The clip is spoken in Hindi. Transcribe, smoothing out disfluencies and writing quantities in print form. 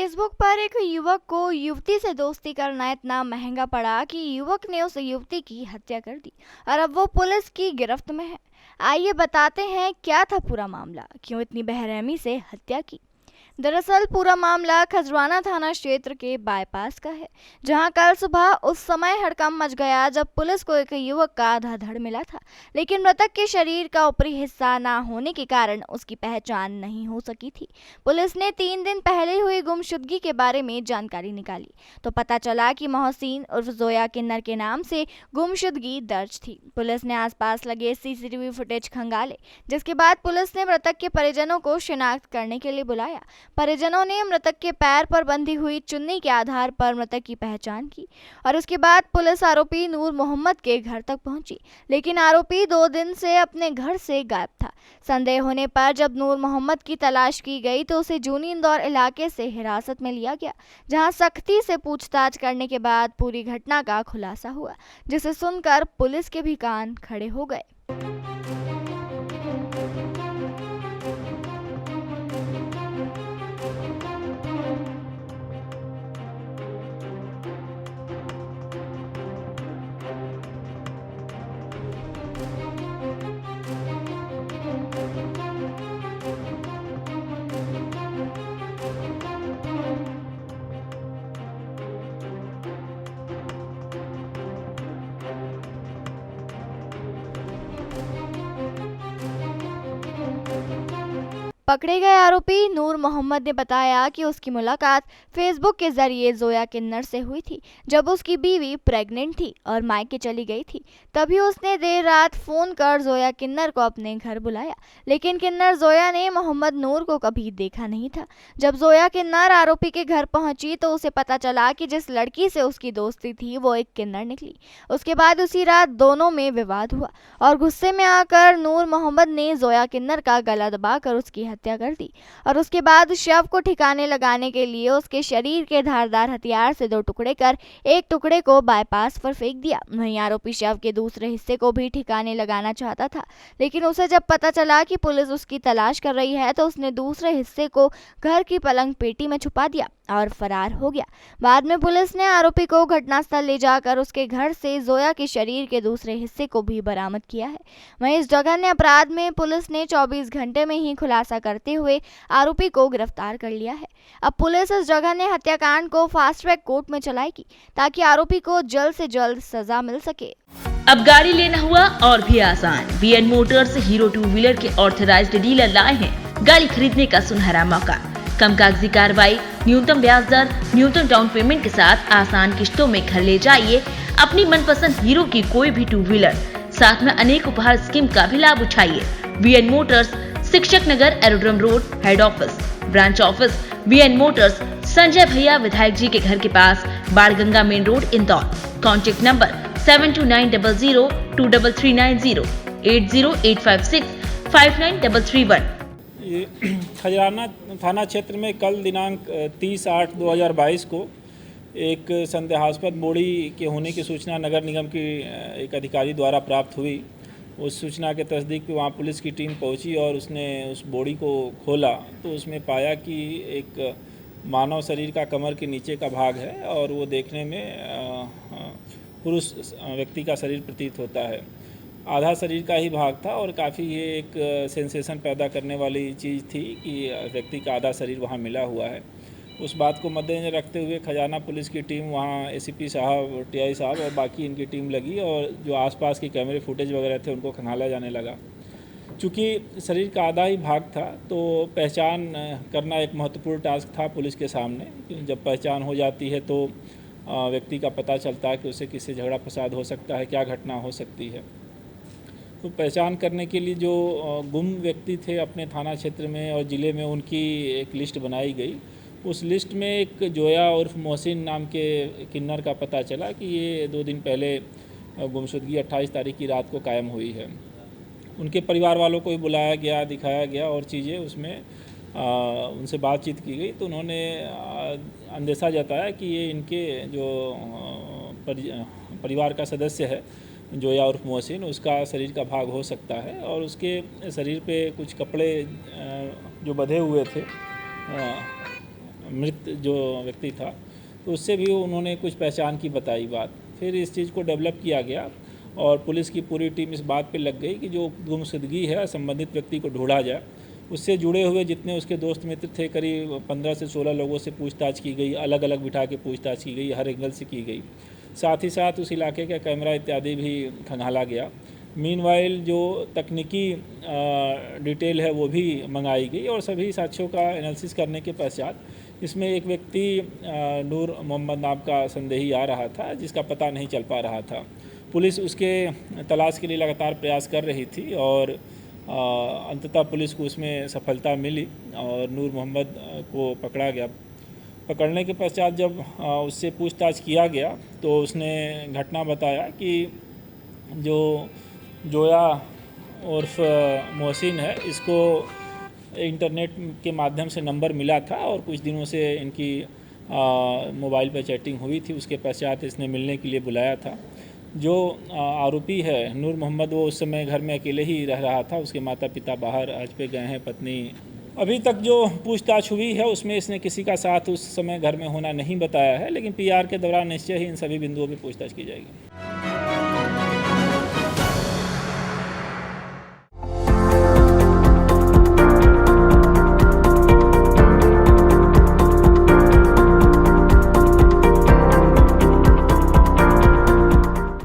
फेसबुक पर एक युवक को युवती से दोस्ती करना इतना महंगा पड़ा कि युवक ने उस युवती की हत्या कर दी और अब वो पुलिस की गिरफ्त में है। आइए बताते हैं क्या था पूरा मामला, क्यों इतनी बेरहमी से हत्या की। दरअसल पूरा मामला खजराना थाना क्षेत्र के बाईपास का है, जहां कल सुबह उस समय हड़कंप मच गया जब पुलिस को एक युवक का आधा धड़ मिला था, लेकिन मृतक के शरीर का ऊपरी हिस्सा ना होने के कारण उसकी पहचान नहीं हो सकी थी। पुलिस ने 3 दिन पहले हुई गुमशुदगी के बारे में जानकारी निकाली तो पता चला कि मोहसिन उर्फ जोया किन्नर के नाम से गुमशुदगी दर्ज थी। पुलिस ने आसपास लगे सीसीटीवी फुटेज खंगाले, जिसके बाद पुलिस ने मृतक के परिजनों को शिनाख्त करने के लिए बुलाया। परिजनों ने मृतक के पैर पर बंधी हुई चुन्नी के आधार पर मृतक की पहचान की और उसके बाद पुलिस आरोपी नूर मोहम्मद के घर तक पहुंची, लेकिन आरोपी 2 दिन से अपने घर से गायब था। संदेह होने पर जब नूर मोहम्मद की तलाश की गई तो उसे जूनी इंदौर इलाके से हिरासत में लिया गया, जहां सख्ती से पूछताछ करने के बाद पूरी घटना का खुलासा हुआ, जिसे सुनकर पुलिस के भी कान खड़े हो गए। पकड़े गए आरोपी नूर मोहम्मद ने बताया कि उसकी मुलाकात फेसबुक के जरिए जोया किन्नर से हुई थी, जब उसकी बीवी प्रेग्नेंट थी और मायके चली गई थी। तभी उसने देर रात फोन कर जोया किन्नर को अपने घर बुलाया, लेकिन किन्नर जोया ने मोहम्मद नूर को कभी देखा नहीं था। जब जोया किन्नर आरोपी के घर पहुंची तो उसे पता चला कि जिस लड़की से उसकी दोस्ती थी वो एक किन्नर निकली। उसके बाद उसी रात दोनों में विवाद हुआ और गुस्से में आकर नूर मोहम्मद ने जोया किन्नर का गला दबाकर उसकी हत्या कर दी और उसके बाद शव को ठिकाने लगाने के लिए उसके शरीर के धारदार हथियार से 2 टुकड़े कर एक टुकड़े को बाईपास पर फेंक दिया। वहीं आरोपी शव के दूसरे हिस्से को भी ठिकाने लगाना चाहता था, लेकिन उसे जब पता चला कि पुलिस उसकी तलाश कर रही है तो उसने दूसरे हिस्से को घर की पलंग पेटी में छुपा दिया और फरार हो गया। बाद में पुलिस ने आरोपी को घटनास्थल ले जाकर उसके घर से जोया के शरीर के दूसरे हिस्से को भी बरामद किया है। वहीं इस जघन्य अपराध में पुलिस ने 24 घंटे में ही खुलासा करते हुए आरोपी को गिरफ्तार कर लिया है। अब पुलिस इस जघन्य हत्याकांड को फास्ट ट्रैक कोर्ट में चलाएगी ताकि आरोपी को जल्द से जल्द सजा मिल सके। अब गाड़ी लेना हुआ और भी आसान। VN मोटर्स हीरो 2 व्हीलर के ऑथराइज्ड डीलर लाए हैं गाड़ी खरीदने का सुनहरा मौका। कम कागजी कार्रवाई, न्यूनतम ब्याज दर, न्यूनतम डाउन पेमेंट के साथ आसान किश्तों में घर ले जाइए अपनी मनपसंद हीरो की कोई भी 2 व्हीलर। साथ में अनेक उपहार स्कीम का भी लाभ उठाइए। VN motors, Shikshak Nagar, aerodrome road, head office. Branch office VN motors, Sanjay भैया विधायक जी के घर के पास, Banganga main road, Indore. Contact number 7290023390, 8085659331। ये खजराना थाना क्षेत्र में कल दिनांक 30/8/2022 को एक संदेहास्पद बोड़ी के होने की सूचना नगर निगम की एक अधिकारी द्वारा प्राप्त हुई। उस सूचना के तस्दीक पे वहाँ पुलिस की टीम पहुँची और उसने उस बोड़ी को खोला तो उसमें पाया कि एक मानव शरीर का कमर के नीचे का भाग है और वो देखने में पुरुष व्यक्ति का शरीर प्रतीत होता है। आधा शरीर का ही भाग था और काफ़ी ये एक सेंसेशन पैदा करने वाली चीज़ थी कि व्यक्ति का आधा शरीर वहाँ मिला हुआ है। उस बात को मद्देनजर रखते हुए खजाना पुलिस की टीम वहाँ ACP साहब, TI साहब और बाकी इनकी टीम लगी और जो आसपास के कैमरे फुटेज वगैरह थे उनको खंगाला जाने लगा। चूँकि शरीर का आधा ही भाग था तो पहचान करना एक महत्वपूर्ण टास्क था पुलिस के सामने। जब पहचान हो जाती है तो व्यक्ति का पता चलता है कि उसे किससे झगड़ा फसाद हो सकता है, क्या घटना हो सकती है। तो पहचान करने के लिए जो गुम व्यक्ति थे अपने थाना क्षेत्र में और ज़िले में उनकी एक लिस्ट बनाई गई। उस लिस्ट में एक जोया उर्फ मोहसिन नाम के किन्नर का पता चला कि ये 2 दिन पहले गुमशुदगी 28 तारीख की रात को कायम हुई है। उनके परिवार वालों को भी बुलाया गया, दिखाया गया और चीज़ें उसमें उनसे बातचीत की गई तो उन्होंने अंदेशा जताया कि ये इनके जो परिवार का सदस्य है जोया उर्फ मोहसिन, उसका शरीर का भाग हो सकता है और उसके शरीर पे कुछ कपड़े जो बंधे हुए थे मृत जो व्यक्ति था, तो उससे भी उन्होंने कुछ पहचान की बताई बात। फिर इस चीज़ को डेवलप किया गया और पुलिस की पूरी टीम इस बात पे लग गई कि जो गुमशुदगी है संबंधित व्यक्ति को ढूंढा जाए। उससे जुड़े हुए जितने उसके दोस्त मित्र थे, करीब 15 से 16 लोगों से पूछताछ की गई, अलग अलग बिठा के पूछताछ की गई, हर एंगल से की गई। साथ ही साथ उस इलाके का कैमरा इत्यादि भी खंगाला गया। मीनवाइल जो तकनीकी डिटेल है वो भी मंगाई गई और सभी साक्ष्यों का एनालिसिस करने के पश्चात इसमें एक व्यक्ति नूर मोहम्मद नाम का संदेही आ रहा था, जिसका पता नहीं चल पा रहा था। पुलिस उसके तलाश के लिए लगातार प्रयास कर रही थी और अंततः पुलिस को उसमें सफलता मिली और नूर मोहम्मद को पकड़ा गया। पकड़ने के पश्चात जब उससे पूछताछ किया गया तो उसने घटना बताया कि जो जोया उर्फ मोहसिन है, इसको इंटरनेट के माध्यम से नंबर मिला था और कुछ दिनों से इनकी मोबाइल पर चैटिंग हुई थी। उसके पश्चात इसने मिलने के लिए बुलाया था। जो आरोपी है नूर मोहम्मद, वो उस समय घर में अकेले ही रह रहा था। उसके माता पिता बाहर हज पे गए हैं, पत्नी। अभी तक जो पूछताछ हुई है उसमें इसने किसी का साथ उस समय घर में होना नहीं बताया है, लेकिन पीआर के दौरान निश्चय ही इन सभी बिंदुओं पर पूछताछ की जाएगी।